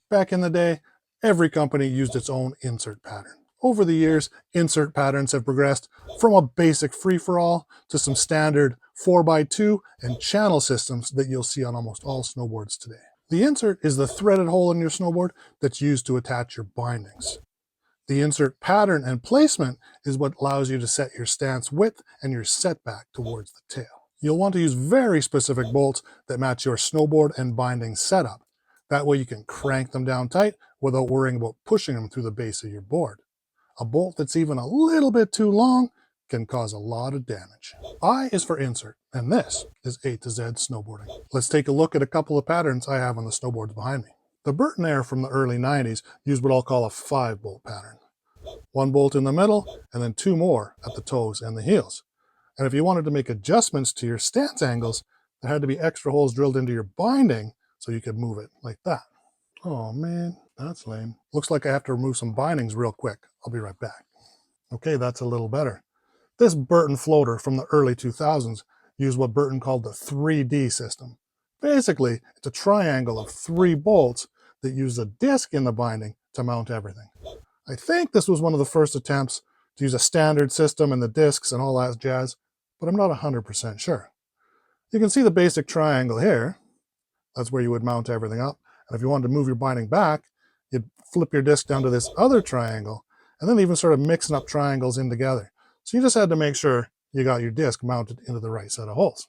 Back in the day, every company used its own insert pattern. Over the years, insert patterns have progressed from a basic free-for-all to some standard 4x2 and channel systems that you'll see on almost all snowboards today. The insert is the threaded hole in your snowboard that's used to attach your bindings. The insert pattern and placement is what allows you to set your stance width and your setback towards the tail. You'll want to use very specific bolts that match your snowboard and binding setup. That way you can crank them down tight without worrying about pushing them through the base of your board. A bolt that's even a little bit too long can cause a lot of damage. I is for insert, and this is A to Zed Snowboarding. Let's take a look at a couple of patterns I have on the snowboards behind me. The Burton Air from the early 90s used what I'll call a 5-bolt pattern. 1 bolt in the middle, and then 2 more at the toes and the heels. And if you wanted to make adjustments to your stance angles, there had to be extra holes drilled into your binding so you could move it like that. Oh man, that's lame. Looks like I have to remove some bindings real quick. I'll be right back. Okay, that's a little better. This Burton floater from the early 2000s used what Burton called the 3D system. Basically, it's a triangle of 3 bolts that use a disc in the binding to mount everything. I think this was one of the first attempts to use a standard system and the discs and all that jazz, but I'm not 100% sure. You can see the basic triangle here. That's where you would mount everything up. And if you wanted to move your binding back, you'd flip your disc down to this other triangle, and then even sort of mixing up triangles in together. So you just had to make sure you got your disc mounted into the right set of holes.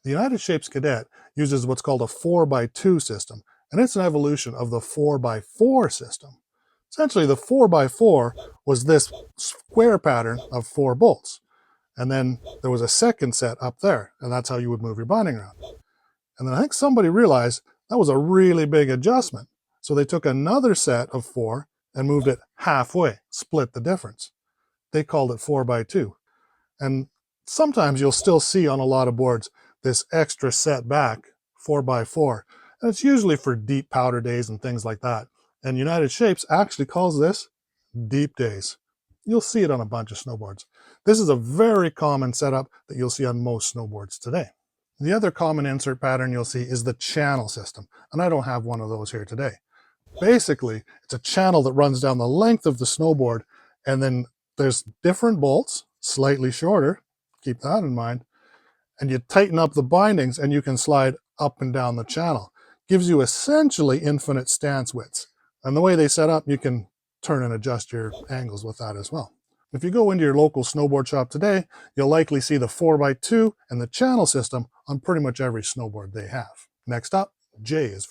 The United Shapes Cadet uses what's called a 4x2 system, and it's an evolution of the 4x4 system. Essentially, the 4x4 was this square pattern of 4 bolts. And then there was a second set up there, and that's how you would move your binding around. And then I think somebody realized that was a really big adjustment. So they took another set of 4 and moved it halfway, split the difference. They called it 4x2. And sometimes you'll still see on a lot of boards this extra set back, 4x4. And it's usually for deep powder days and things like that. And United Shapes actually calls this deep days. You'll see it on a bunch of snowboards. This is a very common setup that you'll see on most snowboards today. The other common insert pattern you'll see is the channel system, and I don't have one of those here today. Basically, it's a channel that runs down the length of the snowboard, and then there's different bolts, slightly shorter, keep that in mind, and you tighten up the bindings and you can slide up and down the channel. Gives you essentially infinite stance widths. And the way they set up, you can turn and adjust your angles with that as well. If you go into your local snowboard shop today, you'll likely see the 4x2 and the channel system on pretty much every snowboard they have. Next up, J is